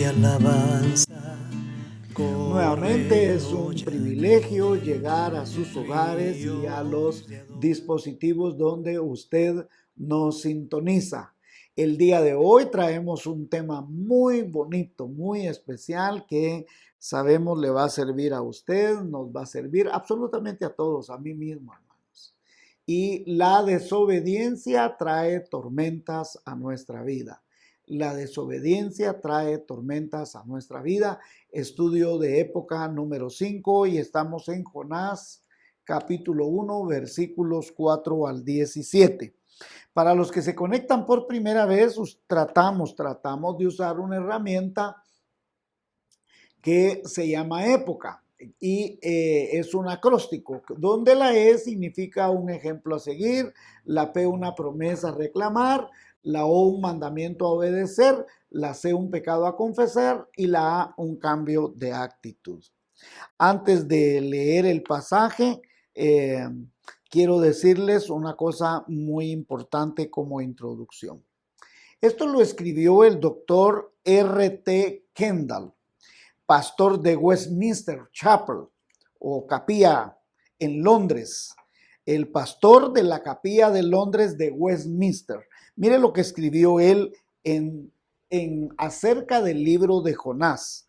de alabanza. Nuevamente es un privilegio llegar a sus hogares y a los dispositivos donde usted nos sintoniza. El día de hoy traemos un tema muy bonito, muy especial que sabemos le va a servir a usted, nos va a servir absolutamente a todos, a mí mismo, hermanos. Y la desobediencia trae tormentas a nuestra vida. La desobediencia trae tormentas a nuestra vida. Estudio de época número 5 y estamos en Jonás capítulo 1 versículos 4 al 17. Para los que se conectan por primera vez, tratamos de usar una herramienta que se llama época y es un acróstico, donde la E significa un ejemplo a seguir, la P una promesa a reclamar, la O un mandamiento a obedecer, la C un pecado a confesar y la A un cambio de actitud. Antes de leer el pasaje, quiero decirles una cosa muy importante como introducción. Esto lo escribió el doctor R.T. Kendall, pastor de Westminster Chapel o capilla en Londres, el pastor de la capilla de Londres de Westminster. Mire lo que escribió él acerca del libro de Jonás.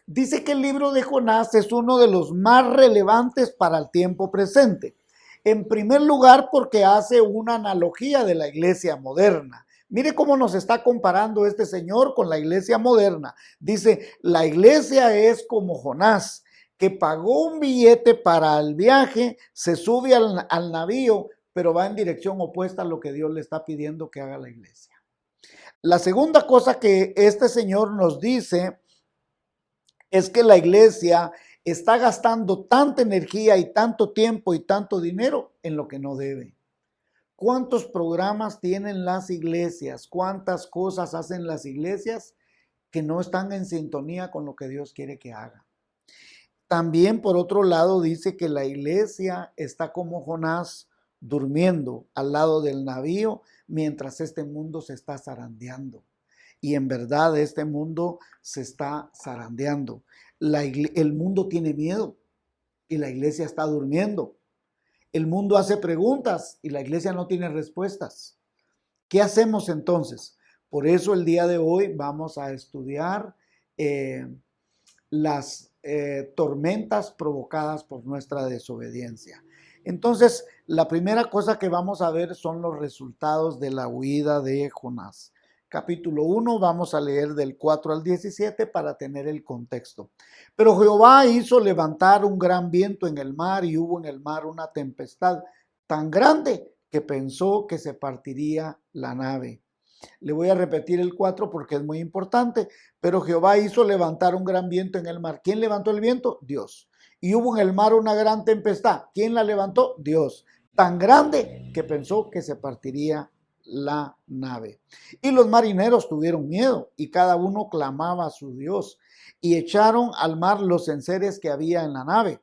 Dice que el libro de Jonás es uno de los más relevantes para el tiempo presente. En primer lugar, porque hace una analogía de la iglesia moderna. Mire cómo nos está comparando este señor con la iglesia moderna. Dice, la iglesia es como Jonás, que pagó un billete para el viaje, se sube al navío, pero va en dirección opuesta a lo que Dios le está pidiendo que haga la iglesia. La segunda cosa que este señor nos dice es que la iglesia está gastando tanta energía y tanto tiempo y tanto dinero en lo que no debe. ¿Cuántos programas tienen las iglesias? ¿Cuántas cosas hacen las iglesias que no están en sintonía con lo que Dios quiere que haga? También, por otro lado, dice que la iglesia está como Jonás durmiendo al lado del navío mientras este mundo se está zarandeando. Y en verdad este mundo se está zarandeando. El mundo tiene miedo y la iglesia está durmiendo. El mundo hace preguntas y la iglesia no tiene respuestas. ¿Qué hacemos entonces? Por eso el día de hoy vamos a estudiar las tormentas provocadas por nuestra desobediencia. Entonces, la primera cosa que vamos a ver son los resultados de la huida de Jonás. Capítulo 1, vamos a leer del 4 al 17 para tener el contexto. Pero Jehová hizo levantar un gran viento en el mar y hubo en el mar una tempestad tan grande que pensó que se partiría la nave. Le voy a repetir el 4 porque es muy importante. Pero Jehová hizo levantar un gran viento en el mar. ¿Quién levantó el viento? Dios. Y hubo en el mar una gran tempestad. ¿Quién la levantó? Dios. Tan grande que pensó que se partiría la nave. Y los marineros tuvieron miedo y cada uno clamaba a su Dios y echaron al mar los enseres que había en la nave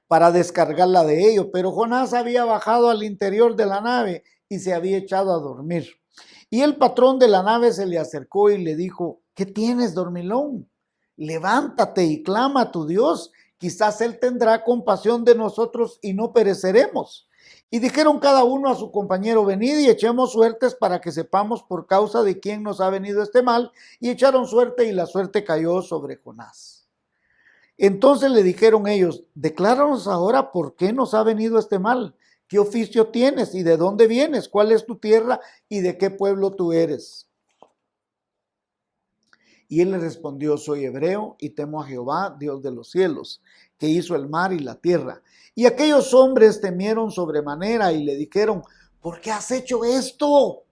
para descargarla de ellos. Pero Jonás había bajado al interior de la nave y se había echado a dormir. Y el patrón de la nave se le acercó y le dijo, ¿qué tienes, dormilón? Levántate y clama a tu Dios. Quizás Él tendrá compasión de nosotros y no pereceremos. Y dijeron cada uno a su compañero, venid y echemos suertes para que sepamos por causa de quién nos ha venido este mal. Y echaron suerte y la suerte cayó sobre Jonás. Entonces le dijeron ellos, decláranos ahora por qué nos ha venido este mal. ¿Qué oficio tienes y de dónde vienes? ¿Cuál es tu tierra y de qué pueblo tú eres? Y él le respondió, soy hebreo y temo a Jehová, Dios de los cielos, que hizo el mar y la tierra. Y aquellos hombres temieron sobremanera y le dijeron, ¿por qué has hecho esto?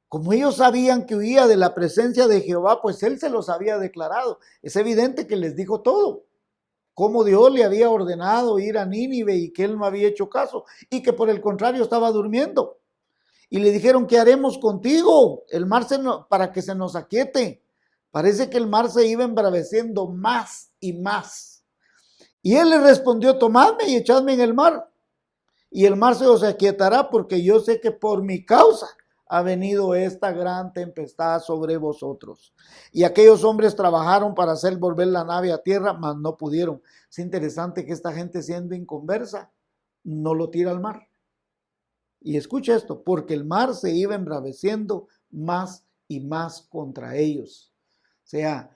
Como ellos sabían que huía de la presencia de Jehová, pues él se los había declarado. Es evidente que les dijo todo. Cómo Dios le había ordenado ir a Nínive y que él no había hecho caso y que por el contrario estaba durmiendo. Y le dijeron, ¿qué haremos contigo? El mar para que se nos aquiete. Parece que el mar se iba embraveciendo más y más. Y él le respondió, tomadme y echadme en el mar. Y el mar se os aquietará porque yo sé que por mi causa ha venido esta gran tempestad sobre vosotros. Y aquellos hombres trabajaron para hacer volver la nave a tierra, mas no pudieron. Es interesante que esta gente, siendo inconversa, no lo tira al mar. Y escucha esto, porque el mar se iba embraveciendo más y más contra ellos. O sea,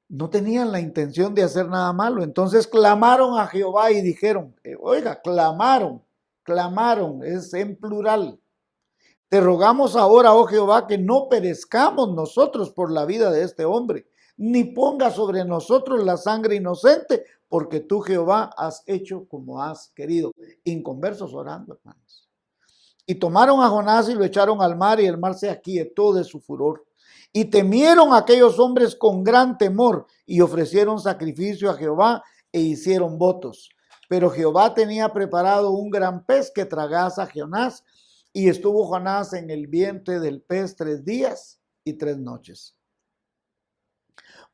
no tenían la intención de hacer nada malo. Entonces clamaron a Jehová y dijeron, oiga, clamaron, es en plural. Te rogamos ahora, oh Jehová, que no perezcamos nosotros por la vida de este hombre, ni ponga sobre nosotros la sangre inocente, porque tú, Jehová, has hecho como has querido. Inconversos orando, hermanos. Y tomaron a Jonás y lo echaron al mar, y el mar se aquietó de su furor. Y temieron aquellos hombres con gran temor, y ofrecieron sacrificio a Jehová e hicieron votos. Pero Jehová tenía preparado un gran pez que tragase a Jonás, y estuvo Jonás en el vientre del pez 3 días y 3 noches.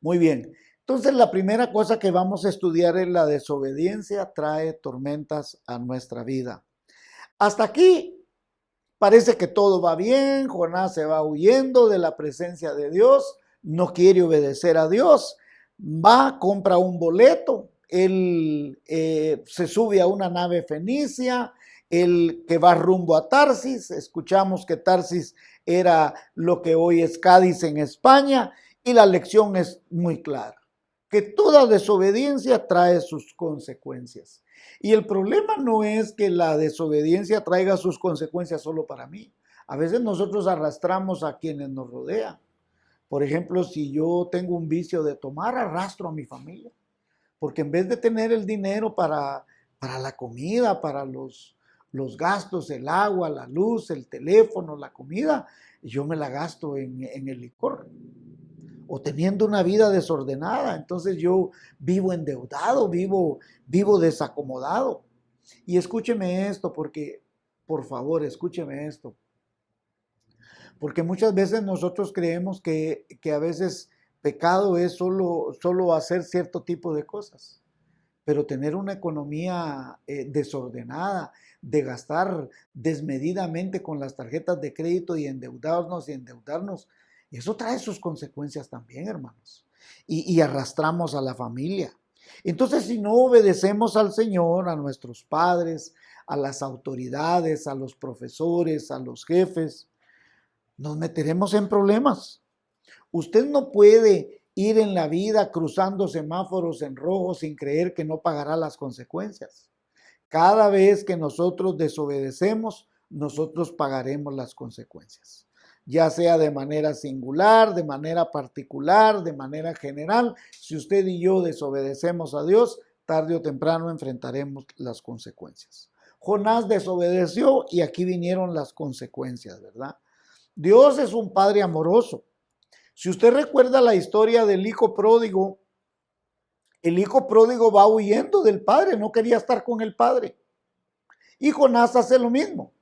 Muy bien. Entonces la primera cosa que vamos a estudiar es la desobediencia trae tormentas a nuestra vida. Hasta aquí parece que todo va bien. Jonás se va huyendo de la presencia de Dios, no quiere obedecer a Dios, va, compra un boleto, él se sube a una nave fenicia, el que va rumbo a Tarsis. Escuchamos que Tarsis era lo que hoy es Cádiz en España, y la lección es muy clara, que toda desobediencia trae sus consecuencias. Y el problema no es que la desobediencia traiga sus consecuencias solo para mí. A veces nosotros arrastramos a quienes nos rodean. Por ejemplo, si yo tengo un vicio de tomar, arrastro a mi familia, porque en vez de tener el dinero para la comida, para los gastos, el agua, la luz, el teléfono, la comida, yo me la gasto en el licor. O teniendo una vida desordenada, entonces yo vivo endeudado, vivo desacomodado. Y escúcheme esto, porque, por favor, escúcheme esto. Porque muchas veces nosotros creemos que a veces pecado es solo hacer cierto tipo de cosas. Pero tener una economía desordenada, de gastar desmedidamente con las tarjetas de crédito y endeudarnos, eso trae sus consecuencias también, hermanos. Y arrastramos a la familia. Entonces, si no obedecemos al Señor, a nuestros padres, a las autoridades, a los profesores, a los jefes, nos meteremos en problemas. Usted no puede ir en la vida cruzando semáforos en rojo sin creer que no pagará las consecuencias. Cada vez que nosotros desobedecemos, nosotros pagaremos las consecuencias. Ya sea de manera singular, de manera particular, de manera general. Si usted y yo desobedecemos a Dios, tarde o temprano enfrentaremos las consecuencias. Jonás desobedeció y aquí vinieron las consecuencias, ¿verdad? Dios es un Padre amoroso. Si usted recuerda la historia del hijo pródigo, el hijo pródigo va huyendo del padre, no quería estar con el padre. Y Jonás hace lo mismo.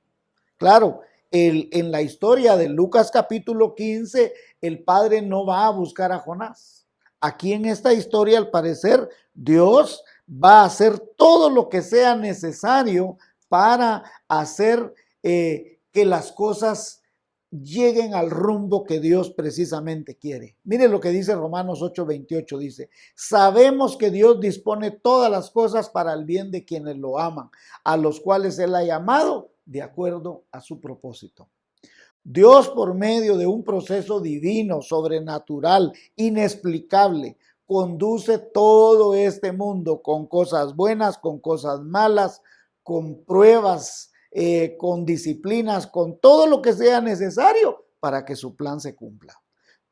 Claro, en la historia de Lucas capítulo 15, el padre no va a buscar a Jonás. Aquí en esta historia, al parecer, Dios va a hacer todo lo que sea necesario para hacer que las cosas lleguen al rumbo que Dios precisamente quiere. Mire lo que dice Romanos 8:28, dice: sabemos que Dios dispone todas las cosas para el bien de quienes lo aman, a los cuales Él ha llamado de acuerdo a su propósito. Dios, por medio de un proceso divino, sobrenatural, inexplicable, conduce todo este mundo con cosas buenas, con cosas malas, con pruebas, con disciplinas, con todo lo que sea necesario para que su plan se cumpla.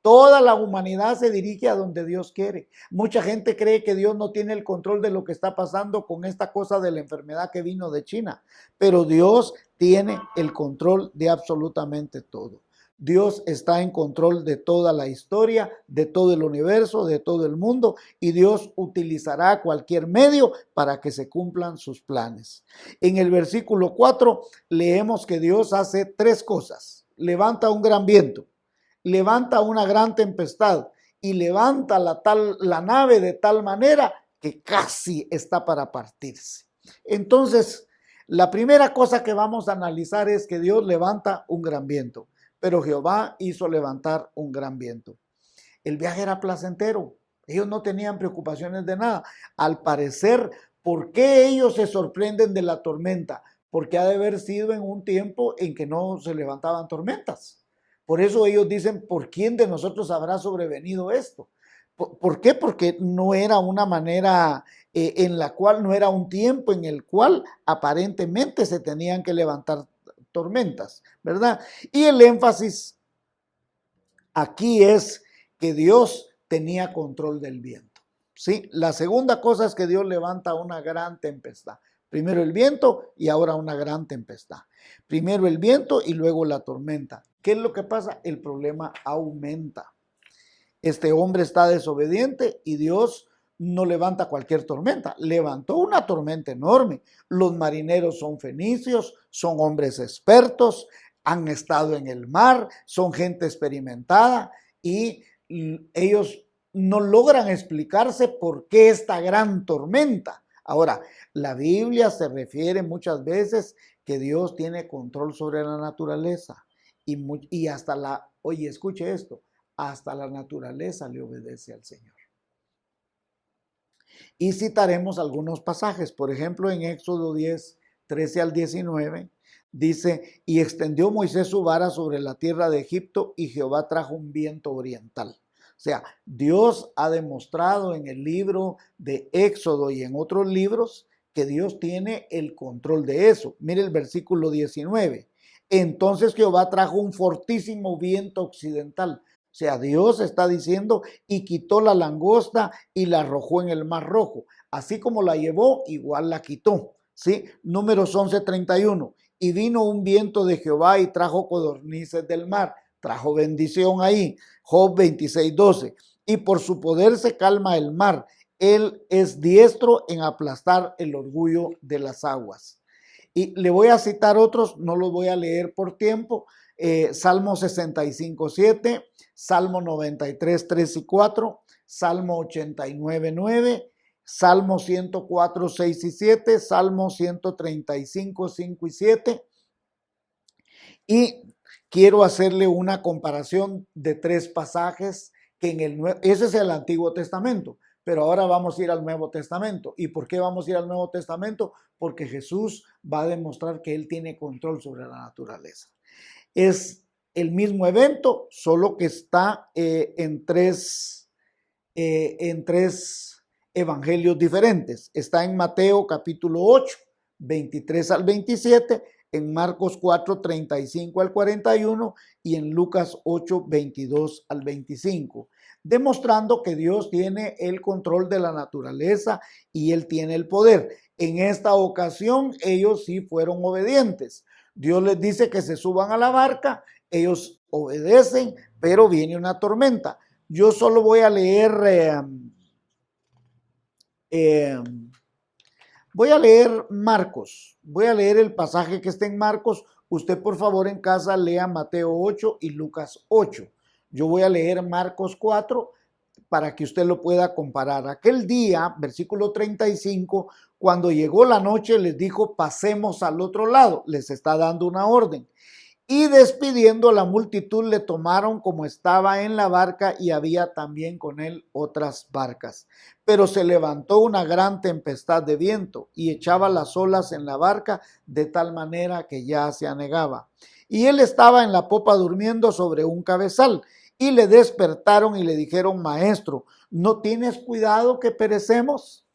Toda la humanidad se dirige a donde Dios quiere. Mucha gente cree que Dios no tiene el control de lo que está pasando con esta cosa de la enfermedad que vino de China, pero Dios tiene el control de absolutamente todo. Dios está en control de toda la historia, de todo el universo, de todo el mundo, y Dios utilizará cualquier medio para que se cumplan sus planes. En el versículo 4 leemos que Dios hace 3 cosas. Levanta un gran viento, levanta una gran tempestad y levanta la nave de tal manera que casi está para partirse. Entonces, la primera cosa que vamos a analizar es que Dios levanta un gran viento. pero Jehová hizo levantar un gran viento. El viaje era placentero. Ellos no tenían preocupaciones de nada. Al parecer, ¿por qué ellos se sorprenden de la tormenta? Porque ha de haber sido en un tiempo en que no se levantaban tormentas. Por eso ellos dicen, ¿por quién de nosotros habrá sobrevenido esto? ¿Por qué? Porque no era una manera en la cual, no era un tiempo en el cual aparentemente se tenían que levantar tormentas, ¿verdad? Y el énfasis aquí es que Dios tenía control del viento, ¿sí? La segunda cosa es que Dios levanta una gran tempestad. Primero el viento y ahora una gran tempestad. Primero el viento y luego la tormenta. ¿Qué es lo que pasa? El problema aumenta. Este hombre está desobediente y Dios no levanta cualquier tormenta. Levantó una tormenta enorme. Los marineros son fenicios, son hombres expertos, han estado en el mar, son gente experimentada y ellos no logran explicarse por qué esta gran tormenta. Ahora, la Biblia se refiere muchas veces que Dios tiene control sobre la naturaleza y hasta oye, escuche esto, hasta la naturaleza le obedece al Señor. Y citaremos algunos pasajes, por ejemplo, en Éxodo 10, 13 al 19, dice, y extendió Moisés su vara sobre la tierra de Egipto y Jehová trajo un viento oriental. O sea, Dios ha demostrado en el libro de Éxodo y en otros libros que Dios tiene el control de eso. Mire el versículo 19. Entonces Jehová trajo un fortísimo viento occidental. O sea, Dios está diciendo, y quitó la langosta y la arrojó en el mar rojo. Así como la llevó, igual la quitó. ¿Sí? Números 11:31. Y vino un viento de Jehová y trajo codornices del mar. Trajo bendición ahí. Job 26:12. Y por su poder se calma el mar. Él es diestro en aplastar el orgullo de las aguas. Y le voy a citar otros, no los voy a leer por tiempo. Salmo 65:7, Salmo 93, 3 y 4, Salmo 89, 9, Salmo 104, 6 y 7, Salmo 135, 5 y 7. Y quiero hacerle una comparación de tres pasajes que ese es el Antiguo Testamento, pero ahora vamos a ir al Nuevo Testamento. ¿Y por qué vamos a ir al Nuevo Testamento? Porque Jesús va a demostrar que Él tiene control sobre la naturaleza. Es el mismo evento, solo que está en tres evangelios diferentes. Está en Mateo capítulo 8, 23 al 27, en Marcos 4, 35 al 41 y en Lucas 8, 22 al 25, demostrando que Dios tiene el control de la naturaleza y Él tiene el poder. En esta ocasión ellos sí fueron obedientes. Dios les dice que se suban a la barca, ellos obedecen, pero viene una tormenta. Yo solo voy a leer Marcos, voy a leer el pasaje que está en Marcos. Usted por favor en casa lea Mateo 8 y Lucas 8. Yo voy a leer Marcos 4 para que usted lo pueda comparar. Aquel día, versículo 35, cuando llegó la noche les dijo, pasemos al otro lado. Les está dando una orden. Y despidiendo a la multitud le tomaron como estaba en la barca y había también con él otras barcas. Pero se levantó una gran tempestad de viento y echaba las olas en la barca de tal manera que ya se anegaba. Y él estaba en la popa durmiendo sobre un cabezal y le despertaron y le dijeron, maestro, ¿no tienes cuidado que perecemos?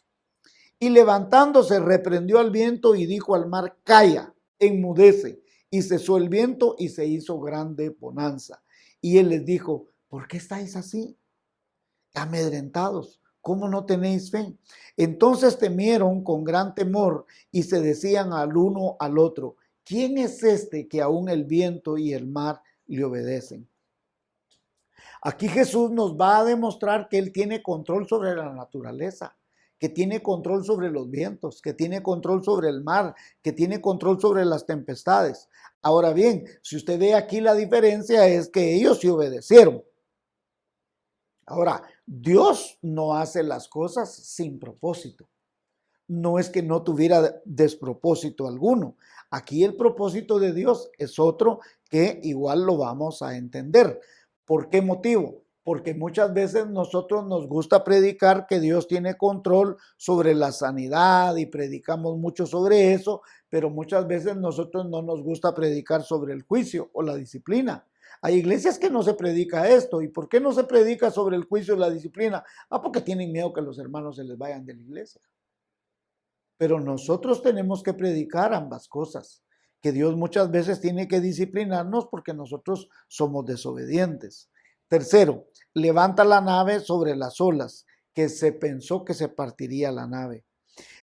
Y levantándose reprendió al viento y dijo al mar, calla, enmudece. Y cesó el viento y se hizo grande bonanza. Y él les dijo, ¿por qué estáis así? Amedrentados, ¿cómo no tenéis fe? Entonces temieron con gran temor y se decían al uno al otro, ¿quién es este que aún el viento y el mar le obedecen? Aquí Jesús nos va a demostrar que Él tiene control sobre la naturaleza, que tiene control sobre los vientos, que tiene control sobre el mar, que tiene control sobre las tempestades. Ahora bien, si usted ve aquí la diferencia es que ellos sí obedecieron. Ahora, Dios no hace las cosas sin propósito. no es que no tuviera despropósito alguno. Aquí el propósito de Dios es otro que igual lo vamos a entender. ¿Por qué motivo? Porque muchas veces nosotros nos gusta predicar que Dios tiene control sobre la sanidad y predicamos mucho sobre eso, pero muchas veces nosotros no nos gusta predicar sobre el juicio o la disciplina. Hay iglesias que no se predica esto. ¿Y por qué no se predica sobre el juicio y la disciplina? Porque tienen miedo que los hermanos se les vayan de la iglesia. Pero nosotros tenemos que predicar ambas cosas, que Dios muchas veces tiene que disciplinarnos porque nosotros somos desobedientes. Tercero, levanta la nave sobre las olas, que se pensó que se partiría la nave.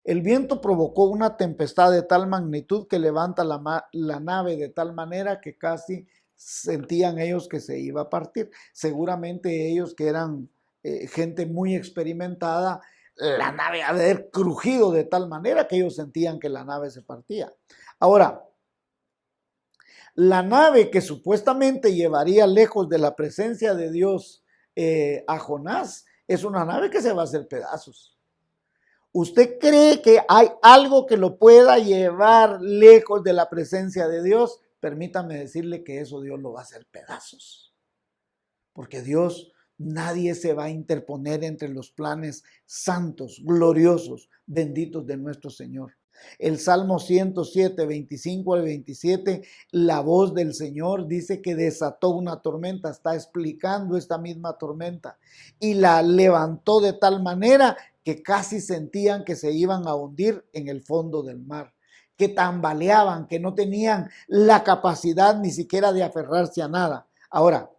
El viento provocó una tempestad de tal magnitud que levanta la nave de tal manera que casi sentían ellos que se iba a partir. Seguramente ellos que eran gente muy experimentada, la nave ha de haber crujido de tal manera que ellos sentían que la nave se partía. Ahora, la nave que supuestamente llevaría lejos de la presencia de Dios a Jonás es una nave que se va a hacer pedazos. ¿Usted cree que hay algo que lo pueda llevar lejos de la presencia de Dios? Permítame decirle que eso Dios lo va a hacer pedazos. Porque Dios, nadie se va a interponer entre los planes santos, gloriosos, benditos de nuestro Señor. El Salmo 107, 25 al 27, la voz del Señor dice que desató una tormenta, está explicando esta misma tormenta y la levantó de tal manera que casi sentían que se iban a hundir en el fondo del mar, que tambaleaban, que no tenían la capacidad ni siquiera de aferrarse a nada. Ahora,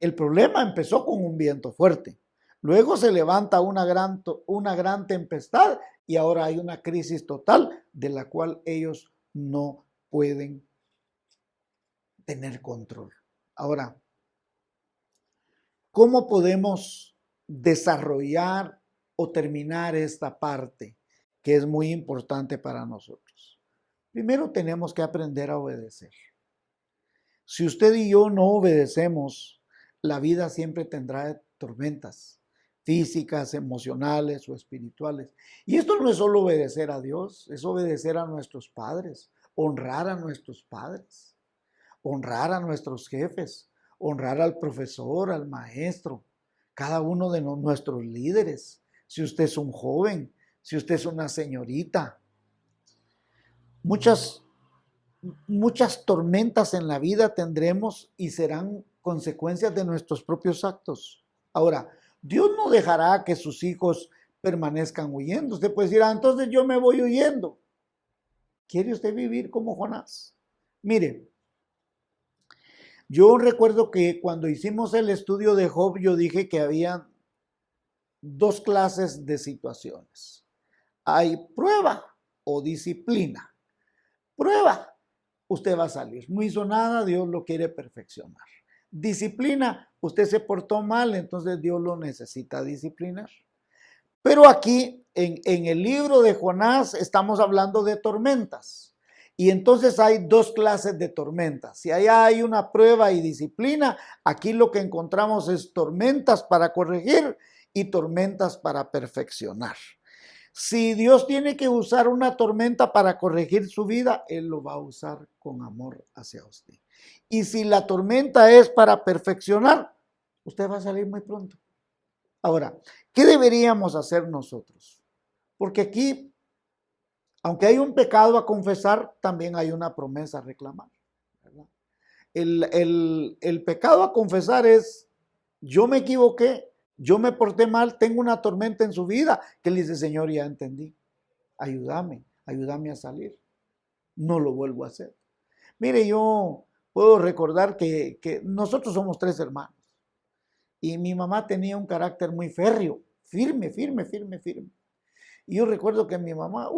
el problema empezó con un viento fuerte. Luego se levanta una gran tempestad y ahora hay una crisis total de la cual ellos no pueden tener control. Ahora, ¿cómo podemos desarrollar o terminar esta parte que es muy importante para nosotros? Primero tenemos que aprender a obedecer. Si usted y yo no obedecemos, la vida siempre tendrá tormentas físicas, emocionales o espirituales. Y esto no es solo obedecer a Dios, es obedecer a nuestros padres, honrar a nuestros padres, honrar a nuestros jefes, honrar al profesor, al maestro, cada uno de nuestros líderes. Si usted es un joven, si usted es una señorita. Muchas tormentas en la vida tendremos y serán consecuencias de nuestros propios actos. Ahora, Dios no dejará que sus hijos permanezcan huyendo. Usted puede decir, entonces yo me voy huyendo. ¿Quiere usted vivir como Jonás? Mire, yo recuerdo que cuando hicimos el estudio de Job, yo dije que había dos clases de situaciones. Hay prueba o disciplina. Prueba, usted va a salir. No hizo nada, Dios lo quiere perfeccionar. Disciplina, usted se portó mal, entonces Dios lo necesita disciplinar. Pero aquí, en el libro de Jonás, estamos hablando de tormentas. Y entonces hay dos clases de tormentas. Si allá hay una prueba y disciplina, aquí lo que encontramos es tormentas para corregir y tormentas para perfeccionar. Si Dios tiene que usar una tormenta para corregir su vida, Él lo va a usar con amor hacia usted. Y si la tormenta es para perfeccionar, usted va a salir muy pronto. Ahora, ¿qué deberíamos hacer nosotros? Porque aquí, aunque hay un pecado a confesar, también hay una promesa a reclamar, ¿verdad? El pecado a confesar es, yo me equivoqué, yo me porté mal, tengo una tormenta en su vida, que le dice, Señor, ya entendí, ayúdame a salir, no lo vuelvo a hacer. Mire, yo puedo recordar que nosotros somos 3 hermanos y mi mamá tenía un carácter muy férreo, firme. Y yo recuerdo que mi mamá,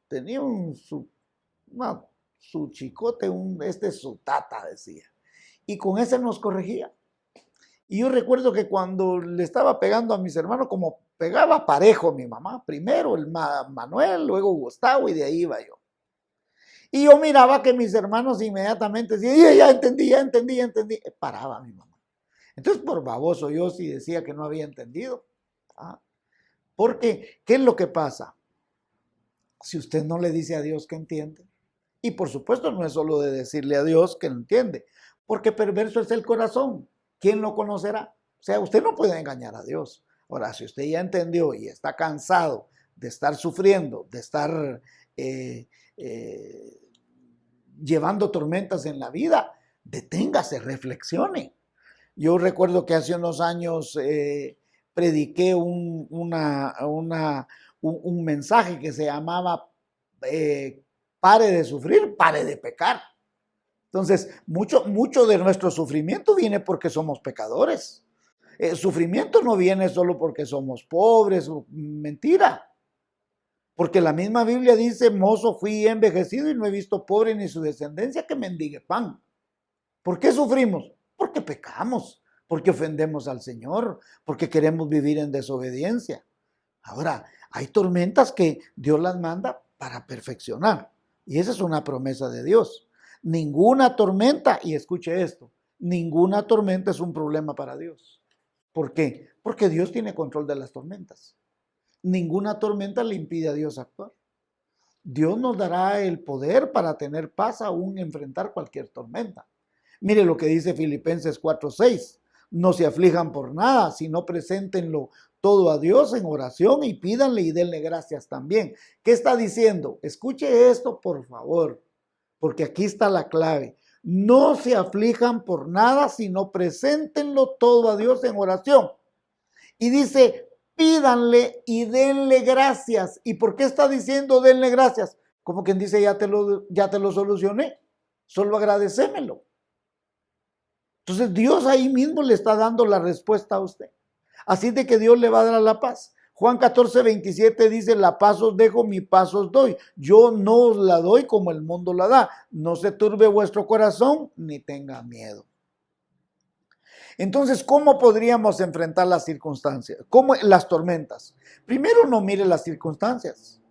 tenía su chicote, su tata, decía, y con ese nos corregía. Y yo recuerdo que cuando le estaba pegando a mis hermanos, como pegaba parejo mi mamá, primero el Manuel, luego Gustavo y de ahí iba yo. Y yo miraba que mis hermanos inmediatamente decían, ya entendí. Paraba mi mamá. Entonces por baboso yo sí decía que no había entendido. Porque, ¿qué es lo que pasa? si usted no le dice a Dios que entiende. Y por supuesto no es solo de decirle a Dios que no entiende, porque perverso es el corazón. ¿Quién lo conocerá? O sea, usted no puede engañar a Dios. Ahora, si usted ya entendió y está cansado de estar sufriendo, de estar llevando tormentas en la vida, deténgase, reflexione. Yo recuerdo que hace unos años prediqué un mensaje que se llamaba pare de sufrir, pare de pecar. Entonces, mucho de nuestro sufrimiento viene porque somos pecadores. El sufrimiento no viene solo porque somos pobres, mentira. Porque la misma Biblia dice, mozo fui envejecido y no he visto pobre ni su descendencia que mendigue pan. ¿Por qué sufrimos? Porque pecamos, porque ofendemos al Señor, porque queremos vivir en desobediencia. Ahora, hay tormentas que Dios las manda para perfeccionar. Y esa es una promesa de Dios. Ninguna tormenta, y escuche esto, ninguna tormenta es un problema para Dios. ¿Por qué? Porque Dios tiene control de las tormentas. Ninguna tormenta le impide a Dios actuar. Dios nos dará el poder para tener paz aún enfrentar cualquier tormenta. Mire lo que dice Filipenses 4:6. No se aflijan por nada, sino preséntenlo todo a Dios en oración y pídanle y denle gracias también. ¿Qué está diciendo? Escuche esto, por favor, porque aquí está la clave. No se aflijan por nada, sino preséntenlo todo a Dios en oración. Y dice, pídanle y denle gracias. ¿Y por qué está diciendo denle gracias? Como quien dice, ya te lo solucioné, solo agradecémelo. Entonces Dios ahí mismo le está dando la respuesta a usted. Así de que Dios le va a dar la paz. Juan 14:27 dice, la paz os dejo, mi paz os doy. Yo no os la doy como el mundo la da. No se turbe vuestro corazón ni tenga miedo. Entonces, ¿cómo podríamos enfrentar las circunstancias? ¿Cómo las tormentas? Primero, no mire las circunstancias.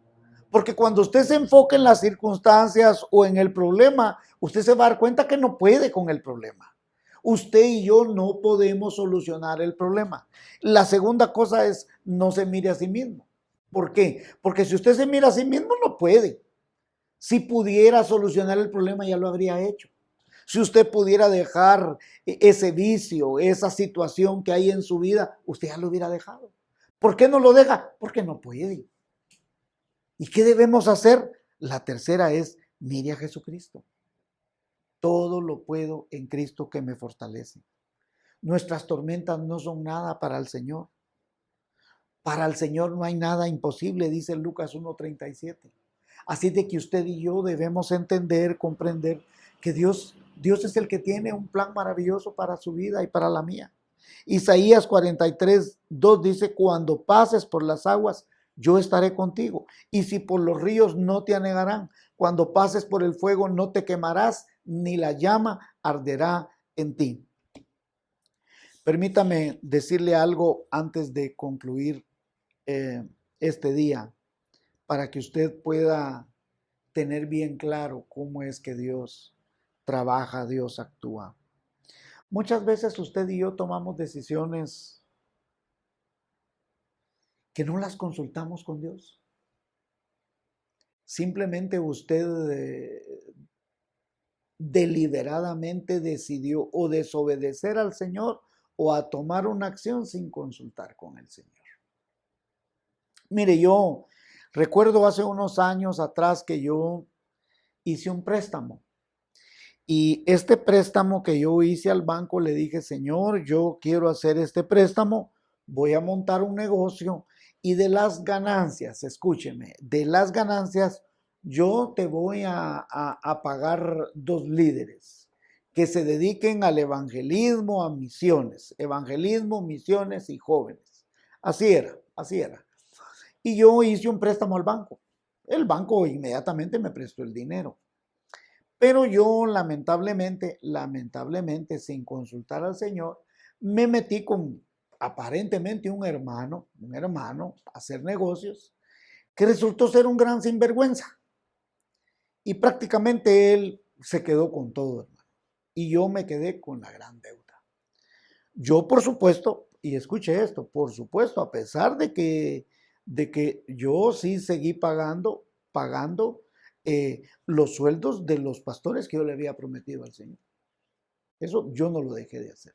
Porque cuando usted se enfoque en las circunstancias o en el problema, usted se va a dar cuenta que no puede con el problema. Usted y yo no podemos solucionar el problema. La segunda cosa es no se mire a sí mismo. ¿Por qué? Porque si usted se mira a sí mismo, no puede. Si pudiera solucionar el problema, ya lo habría hecho. Si usted pudiera dejar ese vicio, esa situación que hay en su vida, usted ya lo hubiera dejado. ¿Por qué no lo deja? Porque no puede. ¿Y qué debemos hacer? La tercera es, mire a Jesucristo. Todo lo puedo en Cristo que me fortalece. Nuestras tormentas no son nada para el Señor. Para el Señor no hay nada imposible, dice Lucas 1:37. Así de que usted y yo debemos entender, comprender que Dios es el que tiene un plan maravilloso para su vida y para la mía. Isaías 43:2 dice, cuando pases por las aguas, yo estaré contigo. Y si por los ríos no te anegarán, cuando pases por el fuego no te quemarás, ni la llama arderá en ti. Permítame decirle algo antes de concluir este día, para que usted pueda tener bien claro cómo es que Dios trabaja, Dios actúa. Muchas veces usted y yo tomamos decisiones que no las consultamos con Dios. Simplemente usted deliberadamente decidió o desobedecer al Señor o a tomar una acción sin consultar con el Señor. Mire, yo recuerdo hace unos años atrás que yo hice un préstamo. Y este préstamo que yo hice al banco, le dije, Señor, yo quiero hacer este préstamo, voy a montar un negocio y de las ganancias, escúcheme, de las ganancias yo te voy a pagar 2 líderes que se dediquen al evangelismo, a misiones, evangelismo, misiones y jóvenes. Así era, así era. Y yo hice un préstamo al banco. El banco inmediatamente me prestó el dinero. Pero yo lamentablemente, sin consultar al Señor, me metí con aparentemente un hermano, a hacer negocios, que resultó ser un gran sinvergüenza. Y prácticamente él se quedó con todo, hermano. Y yo me quedé con la gran deuda. Yo, por supuesto, y escuche esto, por supuesto, a pesar de que yo sí seguí pagando, pagando los sueldos de los pastores que yo le había prometido al Señor. Eso yo no lo dejé de hacer.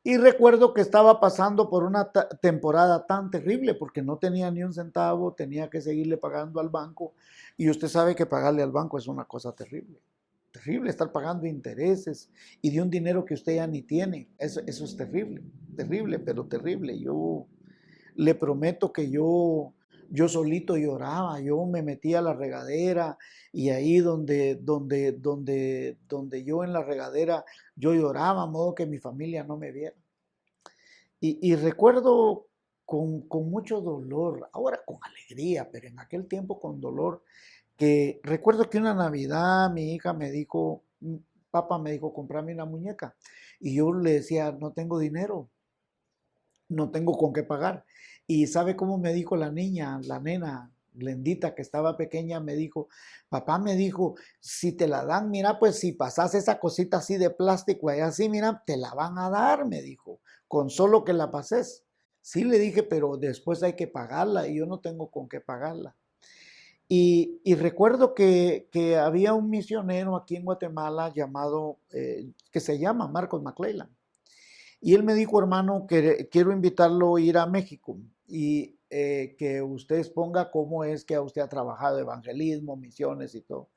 Y recuerdo que estaba pasando por una temporada tan terrible porque no tenía ni un centavo, tenía que seguirle pagando al banco. Y usted sabe que pagarle al banco es una cosa terrible. Terrible estar pagando intereses y de un dinero que usted ya ni tiene. Eso es terrible, terrible, pero terrible. Yo le prometo que yo solito lloraba, yo me metía a la regadera y ahí donde yo en la regadera yo lloraba, a modo que mi familia no me viera. Y recuerdo con mucho dolor, ahora con alegría, pero en aquel tiempo con dolor, que recuerdo que una Navidad mi hija me dijo, papá me dijo, comprame una muñeca. Y yo le decía, no tengo dinero, no tengo con qué pagar. Y ¿sabe cómo me dijo la niña, la nena, Glendita, que estaba pequeña? Me dijo, papá me dijo, si te la dan, mira, pues si pasas esa cosita así de plástico ahí así, mira, te la van a dar, me dijo, con solo que la pases. Sí, le dije, pero después hay que pagarla y yo no tengo con qué pagarla. Y recuerdo que había un misionero aquí en Guatemala llamado, que se llama Marcos McClellan. Y él me dijo, hermano, que quiero invitarlo a ir a México y que usted exponga cómo es que usted ha trabajado evangelismo, misiones y todo.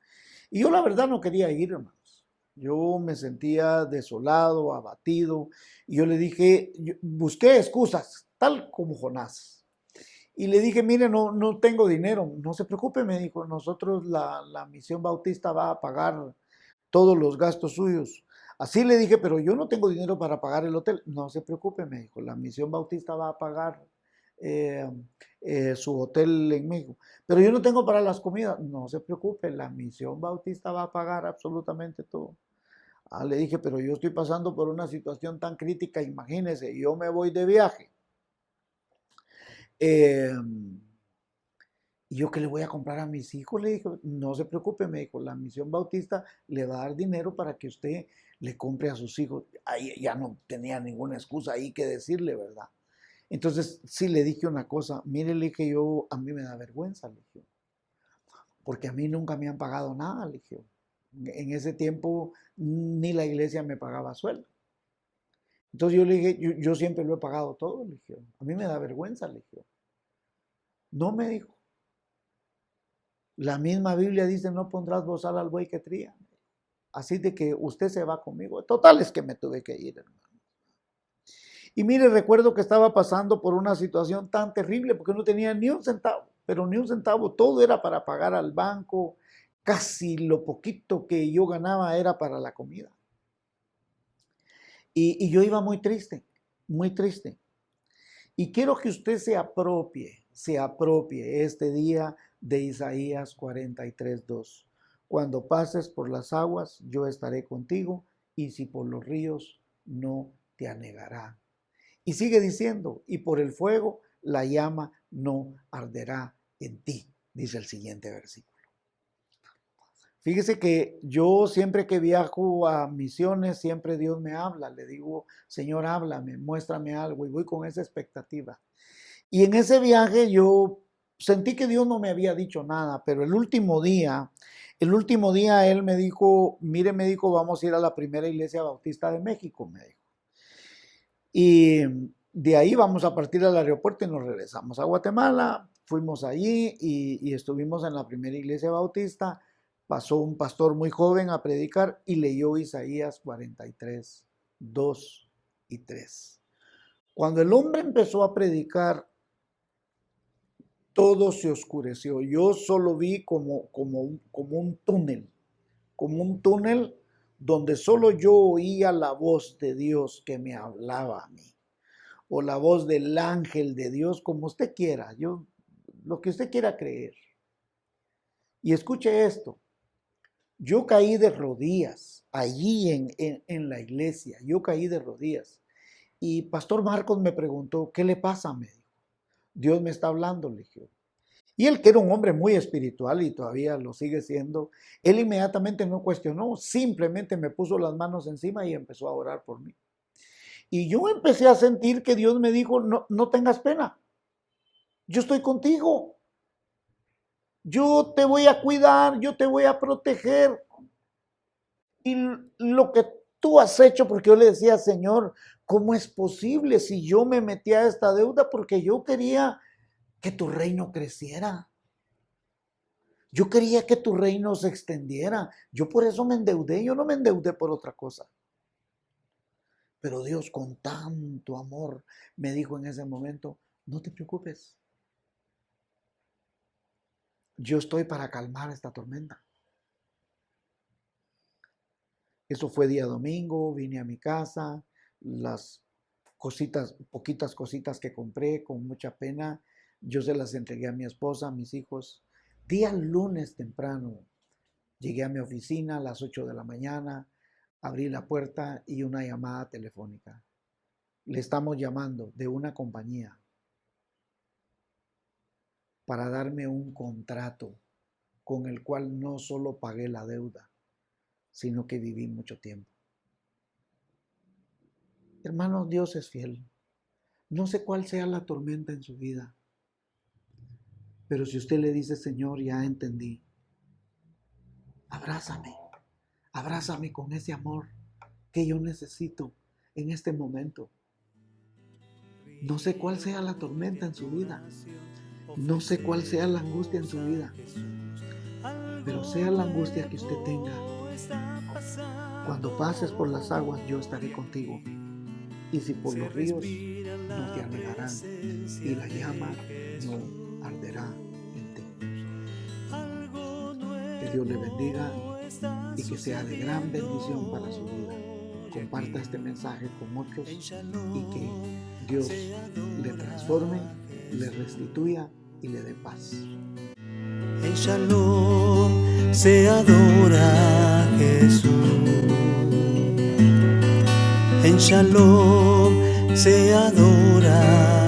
Y yo la verdad no quería ir, hermanos. Yo me sentía desolado, abatido. Y yo le dije, busqué excusas, tal como Jonás. Y le dije, mire, no tengo dinero. No se preocupe, me dijo, nosotros la Misión Bautista va a pagar todos los gastos suyos. Así le dije, pero yo no tengo dinero para pagar el hotel. No se preocupe, me dijo, la Misión Bautista va a pagar eh, su hotel en México. Pero yo no tengo para las comidas. No se preocupe, la Misión Bautista va a pagar absolutamente todo. Le dije, pero yo estoy pasando por una situación tan crítica, imagínese, yo me voy de viaje. ¿Y yo qué le voy a comprar a mis hijos? Le dijo, no se preocupe, me dijo, la Misión Bautista le va a dar dinero para que usted le compre a sus hijos. Ahí ya no tenía ninguna excusa ahí que decirle, ¿verdad? Entonces sí le dije una cosa, mire, le dije yo, a mí me da vergüenza, le dije, porque a mí nunca me han pagado nada, le dije. En ese tiempo ni la iglesia me pagaba sueldo. Entonces yo le dije, yo siempre lo he pagado todo, le dije, a mí me da vergüenza, le dije. No, me dijo. La misma Biblia dice, no pondrás bozal al buey que tría. Así de que usted se va conmigo. Total es que me tuve que ir, hermano. Y mire, recuerdo que estaba pasando por una situación tan terrible porque no tenía ni un centavo, pero ni un centavo. Todo era para pagar al banco. Casi lo poquito que yo ganaba era para la comida. Y yo iba muy triste, muy triste. Y quiero que usted se apropie este día de Isaías 43:2. Cuando pases por las aguas, yo estaré contigo, y si por los ríos, no te anegará. Y sigue diciendo, y por el fuego, la llama no arderá en ti, dice el siguiente versículo. Fíjese que yo siempre que viajo a misiones, siempre Dios me habla. Le digo, Señor, háblame, muéstrame algo, y voy con esa expectativa. Y en ese viaje yo sentí que Dios no me había dicho nada, pero el último día Él me dijo, mire, me dijo, vamos a ir a la primera iglesia bautista de México, me dijo. Y de ahí vamos a partir al aeropuerto y nos regresamos a Guatemala. Fuimos allí y estuvimos en la primera iglesia bautista. Pasó un pastor muy joven a predicar y leyó Isaías 43, 2 y 3. Cuando el hombre empezó a predicar, todo se oscureció. Yo solo vi como un túnel donde solo yo oía la voz de Dios que me hablaba a mí, o la voz del ángel de Dios, como usted quiera, lo que usted quiera creer. Y escuche esto, yo caí de rodillas allí en la iglesia, yo caí de rodillas. Y Pastor Marcos me preguntó, ¿qué le pasa? Me dijo, Dios me está hablando, le dije. Y él, que era un hombre muy espiritual y todavía lo sigue siendo, él inmediatamente no cuestionó, simplemente me puso las manos encima y empezó a orar por mí. Y yo empecé a sentir que Dios me dijo, no tengas pena, yo estoy contigo. yo te voy a cuidar, yo te voy a proteger. Y lo que tú has hecho, porque yo le decía, Señor, ¿cómo es posible si yo me metí a esta deuda? Porque yo quería que tu reino creciera. Yo quería que tu reino se extendiera. Yo por eso me endeudé. Yo no me endeudé por otra cosa. Pero Dios con tanto amor me dijo en ese momento, no te preocupes. Yo estoy para calmar esta tormenta. Eso fue día domingo, vine a mi casa, las cositas, poquitas cositas que compré con mucha pena, yo se las entregué a mi esposa, a mis hijos. Día lunes temprano, llegué a mi oficina a las 8 de la mañana, abrí la puerta y una llamada telefónica. Le estamos llamando de una compañía para darme un contrato con el cual no solo pagué la deuda, sino que viví mucho tiempo. Hermanos, Dios es fiel. No sé cuál sea la tormenta en su vida, pero si usted le dice, Señor, ya entendí, abrázame, abrázame con ese amor que yo necesito en este momento. No sé cuál sea la tormenta en su vida, no sé cuál sea la angustia en su vida, pero sea la angustia que usted tenga, cuando pases por las aguas yo estaré contigo, y si por los ríos no te anegarán, y la llama no arderá en ti. Que Dios le bendiga y que sea de gran bendición para su vida. Comparta este mensaje con otros y que Dios le transforme, le restituya y le dé paz. En Shalom se adora a Jesús. En Shalom se adora